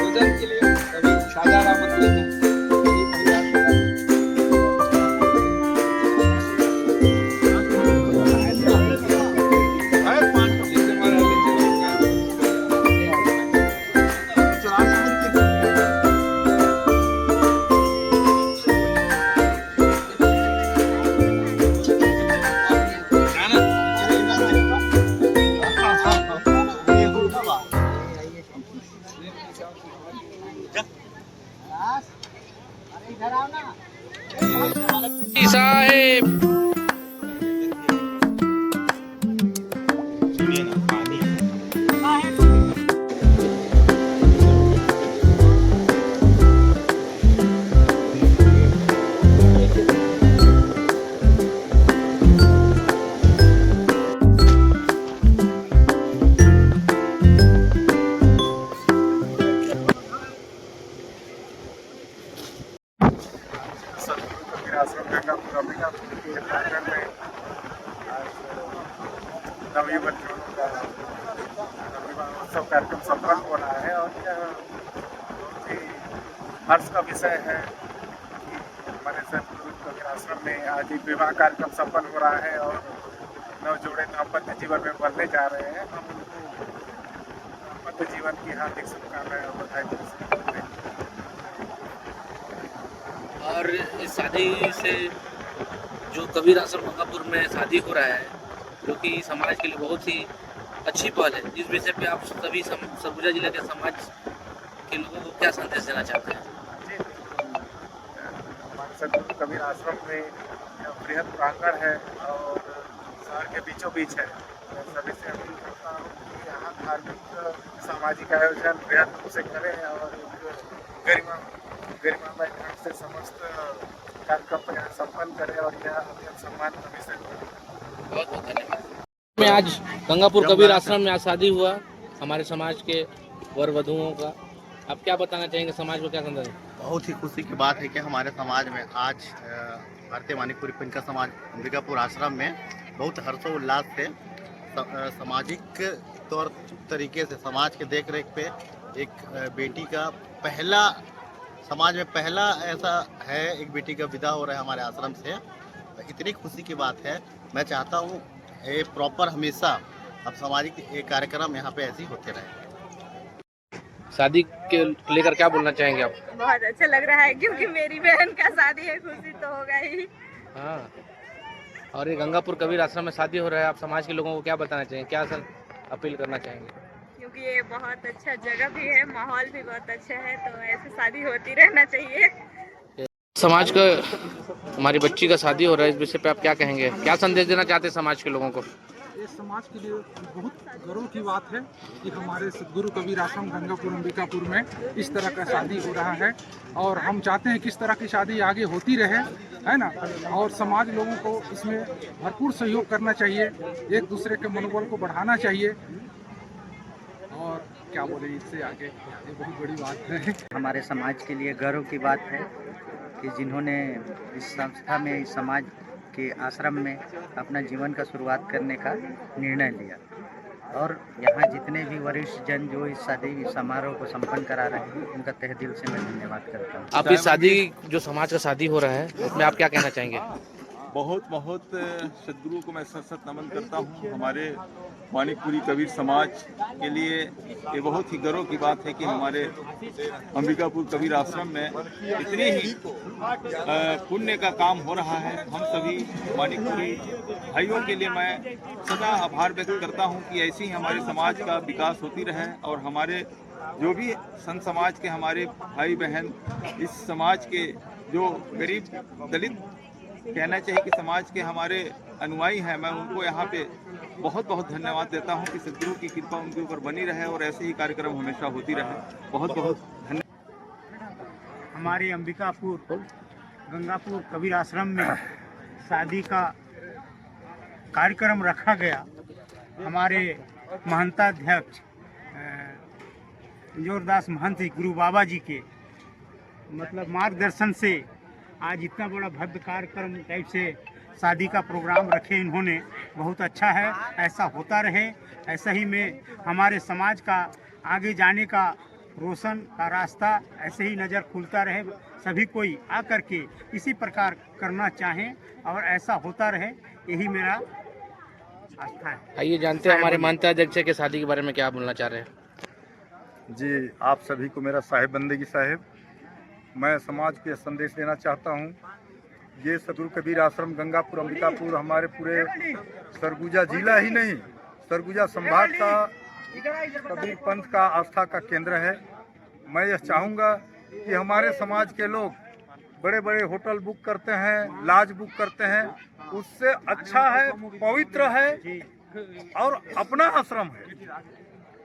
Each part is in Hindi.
भोजन के लिए कभी साझा साहेब आश्रम गंगापुर अंबिकापुर के प्रांगण में आज नवयुवक जोड़ों का विवाह उत्सव कार्यक्रम संपन्न हो रहा है और यह बहुत ही हर्ष का विषय है कि हमारे सदगुरु आश्रम में आज एक विवाह कार्यक्रम संपन्न हो रहा है और नव जोड़े दाम्पत्य जीवन में बढ़ने जा रहे हैं। हम उनको दाम्पत्य जीवन की हार्दिक शुभकामनाएं और बधाई देते हैं। और इस शादी से जो कबीर आश्रम गंगापुर में शादी हो रहा है, जो कि समाज के लिए बहुत ही अच्छी पहल है, इस विषय पे आप सभी सरगुजा जिले के समाज के लोगों को क्या संदेश देना चाहते हैं? हमारे सदगुरु कबीर आश्रम में बृहद प्रांगण है और शहर के बीचों बीच है। सभी से अपील करता हूँ कि यहाँ धार्मिक सामाजिक आयोजन बृहद रूप से करें और गरिमामय ढंग से समस्त कार्यक्रम यहाँ संपन्न करें और यह अत्यंत सम्मान का विषय है। बहुत बहुत धन्यवाद। मैं आज गंगापुर कबीर आश्रम में आज शादी हुआ हमारे समाज के वर वधुओं का, आप क्या बताना चाहेंगे? समाज को क्या संदेश? बहुत ही खुशी की बात है कि हमारे समाज में आज भारतीय मणिपुरी पंच का समाज अंबिकापुर आश्रम में बहुत हर्षोल्लास से सामाजिक तौर तरीके से समाज के देख रेख पे एक बेटी का पहला समाज में पहला ऐसा है, एक बेटी का विदा हो रहा है हमारे आश्रम से। इतनी खुशी की बात है। मैं चाहता हूँ ये प्रॉपर हमेशा अब सामाजिक कार्यक्रम यहाँ पे ऐसे ही होते रहे। शादी के लेकर क्या बोलना चाहेंगे आप? बहुत अच्छा लग रहा है क्योंकि मेरी बहन का शादी है, खुशी तो होगा ही। हाँ, और ये गंगापुर कबीर आश्रम में शादी हो रहा है, आप समाज के लोगों को क्या बताना चाहेंगे, क्या अपील करना चाहेंगे? क्योंकि ये बहुत अच्छा जगह भी है, माहौल भी बहुत अच्छा है, तो ऐसे शादी होती रहना चाहिए। समाज का हमारी बच्ची का शादी हो रहा है, इस विषय पे आप क्या कहेंगे? क्या संदेश देना चाहते हैं समाज के लोगों को? ये समाज के लिए बहुत गर्व की बात है कि हमारे सदगुरु कबीर आश्रम गंगापुर अंबिकापुर में इस तरह का शादी हो रहा है और हम चाहते हैं कि इस तरह की शादी आगे होती रहे, है ना। और समाज लोगों को इसमें भरपूर सहयोग करना चाहिए, एक दूसरे के मनोबल को बढ़ाना चाहिए। और क्या बोले इससे आगे, ये बहुत बड़ी बात है। हमारे समाज के लिए गर्व की बात है कि जिन्होंने इस संस्था में, इस समाज के आश्रम में अपना जीवन का शुरुआत करने का निर्णय लिया और यहाँ जितने भी वरिष्ठ जन जो इस शादी समारोह को संपन्न करा रहे हैं, उनका तहे दिल से मैं धन्यवाद करता हूँ। आप इस शादी जो समाज का शादी हो रहा है उसमें आप क्या कहना चाहेंगे? बहुत बहुत सदगुरु को मैं सत सत नमन करता हूँ। हमारे मानिकपुरी कबीर समाज के लिए ये बहुत ही गर्व की बात है कि हमारे अंबिकापुर कबीर आश्रम में इतनी ही पुण्य का काम हो रहा है। हम सभी मानिकपुरी भाइयों के लिए मैं सदा आभार व्यक्त करता हूँ कि ऐसी ही हमारे समाज का विकास होती रहे और हमारे जो भी संत समाज के हमारे भाई बहन इस समाज के जो गरीब दलित कहना चाहिए कि समाज के हमारे अनुयायी हैं, मैं उनको यहाँ पे बहुत बहुत धन्यवाद देता हूँ कि सदगुरु की कृपा उनके ऊपर बनी रहे और ऐसे ही कार्यक्रम हमेशा होती रहे। बहुत बहुत धन्यवाद। हमारे अंबिकापुर गंगापुर कबीर आश्रम में शादी का कार्यक्रम रखा गया। हमारे महंताध्यक्ष जोरदास महंत गुरु बाबा जी के मतलब मार्गदर्शन से आज इतना बड़ा भव्य कार्यक्रम टाइप से शादी का प्रोग्राम रखे इन्होंने। बहुत अच्छा है, ऐसा होता रहे। ऐसा ही में हमारे समाज का आगे जाने का रोशन का रास्ता ऐसे ही नज़र खुलता रहे। सभी कोई आकर के इसी प्रकार करना चाहें और ऐसा होता रहे, यही मेरा आस्था है। आइए जानते हैं हमारे महंताध्यक्ष के शादी के बारे में क्या बोलना चाह रहे हैं। जी, आप सभी को मेरा साहिब बंदगी साहिब। मैं समाज के संदेश देना चाहता हूँ। ये सदगुरु कबीर आश्रम गंगापुर अंबिकापुर हमारे पूरे सरगुजा जिला ही नहीं, सरगुजा संभाग का कबीर पंथ का आस्था का केंद्र है। मैं यह चाहूँगा कि हमारे समाज के लोग बड़े बड़े होटल बुक करते हैं, लॉज बुक करते हैं, उससे अच्छा है, पवित्र है और अपना आश्रम है,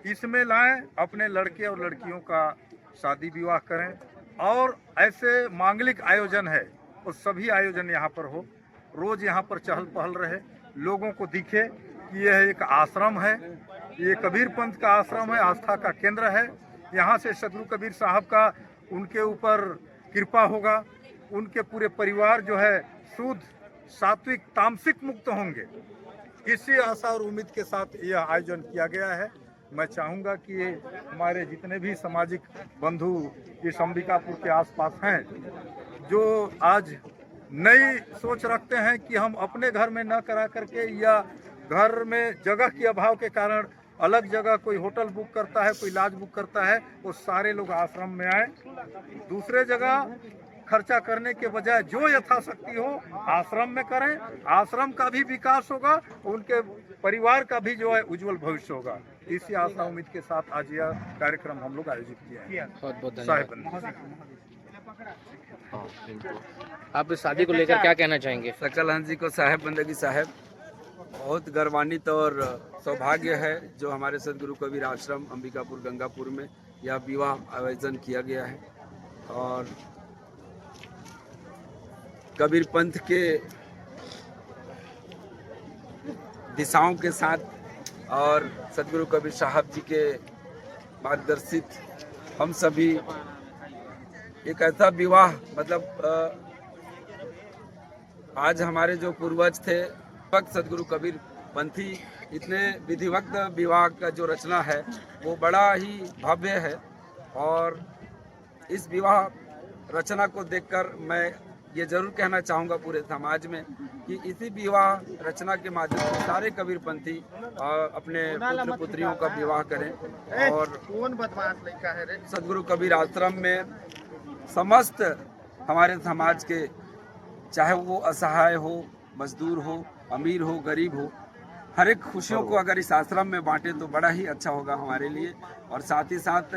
इसमें लाएं, अपने लड़के और लड़कियों का शादी विवाह करें। और ऐसे मांगलिक आयोजन है वो सभी आयोजन यहाँ पर हो, रोज़ यहाँ पर चहल पहल रहे, लोगों को दिखे कि यह एक आश्रम है, ये कबीर पंथ का आश्रम है, आस्था का केंद्र है। यहाँ से सदगुरु कबीर साहब का उनके ऊपर कृपा होगा, उनके पूरे परिवार जो है शुद्ध सात्विक तामसिक मुक्त होंगे। इसी आशा और उम्मीद के साथ यह आयोजन किया गया है। मैं चाहूँगा कि हमारे जितने भी सामाजिक बंधु इस अंबिकापुर के आसपास हैं, जो आज नई सोच रखते हैं कि हम अपने घर में न करा करके या घर में जगह के अभाव के कारण अलग जगह कोई होटल बुक करता है, कोई लॉज बुक करता है, वो सारे लोग आश्रम में आए। दूसरे जगह खर्चा करने के बजाय जो यथाशक्ति हो आश्रम में करें, आश्रम का भी विकास होगा, उनके परिवार का भी जो है उज्जवल भविष्य होगा। इसी आशा उम्मीद के साथ आज यह कार्यक्रम हम लोग आयोजित किया है। बहुत बहुत धन्यवाद। आप इस शादी को लेकर क्या कहना चाहेंगे। सकल हंस जी को साहेब बंदगी साहेब, बहुत गर्वान्वित और सौभाग्य है जो हमारे सदगुरु कबीर आश्रम अंबिकापुर गंगापुर में यह विवाह आयोजन किया गया है। और कबीर पंथ के दिशाओं के साथ और सदगुरु कबीर साहब जी के मार्गदर्शित हम सभी एक ऐसा विवाह मतलब आज हमारे जो पूर्वज थे वक्त सदगुरु कबीर पंथी इतने विधिवत विवाह का जो रचना है वो बड़ा ही भव्य है। और इस विवाह रचना को देखकर मैं ये जरूर कहना चाहूँगा पूरे समाज में कि इसी विवाह रचना के माध्यम से सारे कबीर पंथी अपने पुत्र पुत्रियों का विवाह करें। और सदगुरु कबीर आश्रम में समस्त हमारे समाज के, चाहे वो असहाय हो, मजदूर हो, अमीर हो, गरीब हो, हर एक खुशियों को अगर इस आश्रम में बांटे तो बड़ा ही अच्छा होगा हमारे लिए। और साथ ही साथ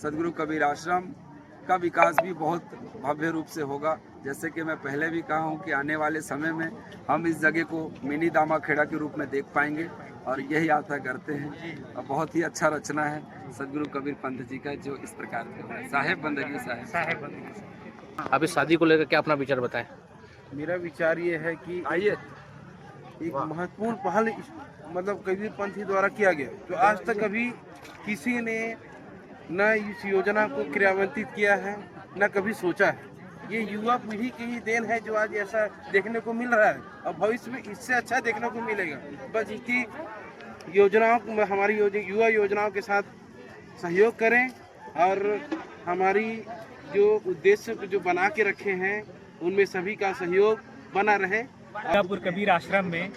सदगुरु कबीर आश्रम का विकास भी बहुत भव्य रूप से होगा। जैसे कि मैं पहले भी कहा हूँ कि आने वाले समय में हम इस जगह को मिनी दामा खेड़ा के रूप में देख पाएंगे और यही आशा करते हैं। और बहुत ही अच्छा रचना है सदगुरु कबीर पंथ जी का जो इस प्रकार का है। साहेब बंदगी साहेब। आप इस शादी को लेकर क्या अपना विचार बताएं। मेरा विचार ये है कि आइए एक महत्वपूर्ण पहल मतलब कबीर पंथी द्वारा किया गया जो आज तक कभी किसी ने न इस योजना को क्रियान्वित किया है न कभी सोचा है। ये युवा पीढ़ी की ही देन है जो आज ऐसा देखने को मिल रहा है और भविष्य में इससे अच्छा देखने को मिलेगा। बस इसकी योजनाओं को हमारी युवा योजनाओं के साथ सहयोग करें और हमारी जो उद्देश्य जो बना के रखे हैं उनमें सभी का सहयोग बना रहे अंबिकापुर कबीर आश्रम में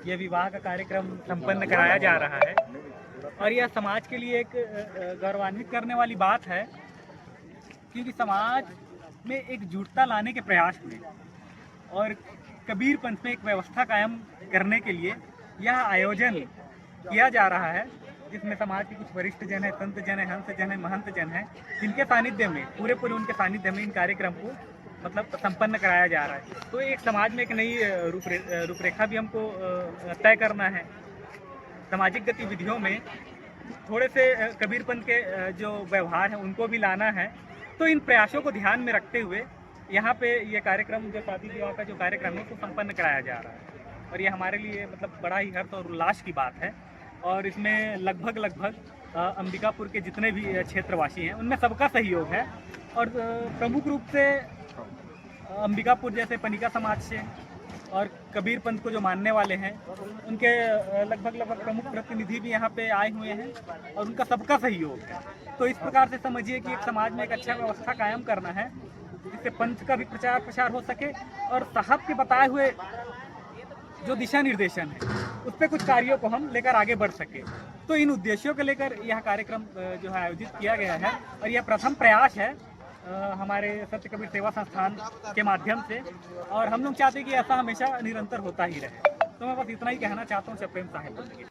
यह विवाह का कार्यक्रम संपन्न कराया जा रहा है और यह समाज के लिए एक गौरवान्वित करने वाली बात है, क्योंकि समाज में एकजुटता लाने के प्रयास में और कबीर पंथ में एक व्यवस्था कायम करने के लिए यह आयोजन किया जा रहा है, जिसमें समाज के कुछ वरिष्ठ जन हैं, संत जन हैं, हंस जन हैं, महंत जन हैं, जिनके सानिध्य में पूरे उनके सानिध्य में इन कार्यक्रम को मतलब संपन्न कराया जा रहा है। तो एक समाज में एक नई रूपरेखा भी हमको तय करना है। सामाजिक गतिविधियों में थोड़े से कबीर पंथ के जो व्यवहार हैं उनको भी लाना है। तो इन प्रयासों को ध्यान में रखते हुए यहाँ पे ये कार्यक्रम, जो शादी विवाह का जो कार्यक्रम है, उसको संपन्न कराया जा रहा है और ये हमारे लिए मतलब बड़ा ही हर्ष और उल्लास की बात है। और इसमें लगभग अंबिकापुर के जितने भी क्षेत्रवासी हैं उनमें सबका सहयोग है और प्रमुख रूप से अंबिकापुर जैसे पनिका समाज से और कबीर पंथ को जो मानने वाले हैं उनके लगभग प्रमुख प्रतिनिधि भी यहाँ पे आए हुए हैं और उनका सबका सहयोग है। तो इस प्रकार से समझिए कि एक समाज में एक अच्छा व्यवस्था कायम करना है, जिससे पंथ का भी प्रचार प्रसार हो सके और साहब के बताए हुए जो दिशा निर्देशन है उस पर कुछ कार्यों को हम लेकर आगे बढ़ सके। तो इन उद्देश्यों को लेकर यह कार्यक्रम जो है आयोजित किया गया है और यह प्रथम प्रयास है हमारे सत्य कबीर सेवा संस्थान के माध्यम से, और हम लोग चाहते हैं कि ऐसा हमेशा निरंतर होता ही रहे। तो मैं बस इतना ही कहना चाहता हूँ। प्रेम साहिब।